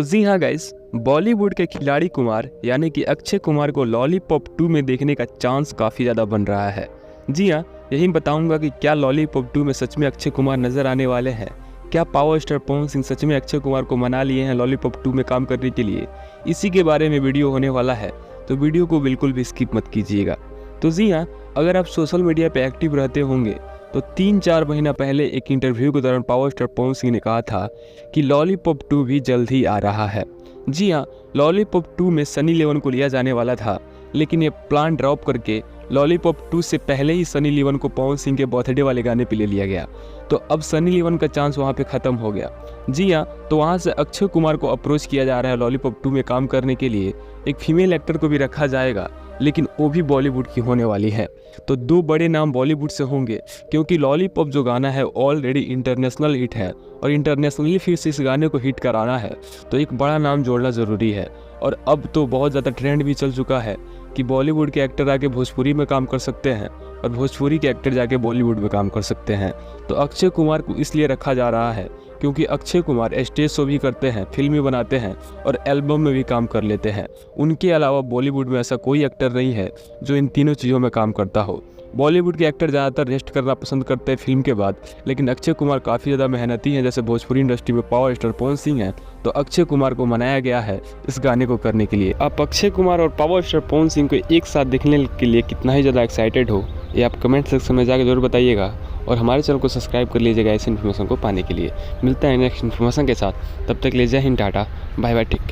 जी हाँ गाइस, बॉलीवुड के खिलाड़ी कुमार यानी कि अक्षय कुमार को लॉलीपॉप 2 में देखने का चांस काफ़ी ज़्यादा बन रहा है। जी हाँ, यही बताऊंगा कि क्या लॉलीपॉप 2 में सच में अक्षय कुमार नज़र आने वाले हैं। क्या पावर स्टार पवन सिंह सच में अक्षय कुमार को मना लिए हैं लॉलीपॉप 2 में काम करने के लिए। इसी के बारे में वीडियो होने वाला है, तो वीडियो को बिल्कुल भी स्किप मत कीजिएगा। तो जी हाँ, अगर आप सोशल मीडिया पर एक्टिव रहते होंगे तो 3-4 महीना पहले एक इंटरव्यू के दौरान पावर स्टार पवन सिंह ने कहा था कि लॉलीपॉप 2 भी जल्द ही आ रहा है। जी हाँ, लॉलीपॉप 2 में सनी लियोन को लिया जाने वाला था, लेकिन ये प्लान ड्रॉप करके लॉलीपॉप 2 से पहले ही सनी लियोन को पवन सिंह के बर्थडे वाले गाने पे ले लिया गया। तो अब सनी लियोन का चांस वहाँ पे ख़त्म हो गया। जी हाँ, तो वहाँ से अक्षय कुमार को अप्रोच किया जा रहा है लॉलीपॉप 2 में काम करने के लिए। एक फीमेल एक्टर को भी रखा जाएगा, लेकिन वो भी बॉलीवुड की होने वाली है। तो 2 बड़े नाम बॉलीवुड से होंगे, क्योंकि लॉलीपॉप जो गाना है ऑलरेडी इंटरनेशनल हिट है और इंटरनेशनली फिर से इस गाने को हिट कराना है, तो एक बड़ा नाम जोड़ना ज़रूरी है। और अब तो बहुत ज़्यादा ट्रेंड भी चल चुका है कि बॉलीवुड के एक्टर आके भोजपुरी में काम कर सकते हैं और भोजपुरी के एक्टर जाके बॉलीवुड में काम कर सकते हैं। तो अक्षय कुमार को इसलिए रखा जा रहा है क्योंकि अक्षय कुमार स्टेज शो भी करते हैं, फिल्में बनाते हैं और एल्बम में भी काम कर लेते हैं। उनके अलावा बॉलीवुड में ऐसा कोई एक्टर नहीं है जो इन तीनों चीज़ों में काम करता हो। बॉलीवुड के एक्टर ज़्यादातर रेस्ट करना पसंद करते हैं फिल्म के बाद, लेकिन अक्षय कुमार काफ़ी ज़्यादा मेहनती हैं। जैसे भोजपुरी इंडस्ट्री में पावर स्टार पवन सिंह हैं, तो अक्षय कुमार को मनाया गया है इस गाने को करने के लिए। आप अक्षय कुमार और पावर स्टार पवन सिंह को एक साथ देखने के लिए कितना ही ज़्यादा एक्साइटेड हो, ये आप कमेंट सेक्शन में जाकर जरूर बताइएगा। और हमारे चैनल को सब्सक्राइब कर लीजिएगा ऐसी इन्फॉर्मेशन को पाने के लिए। मिलता है नेक्स्ट इन्फॉर्मेशन के साथ, तब तक ले जय हिंद, टाटा, बाय बाय, टेक।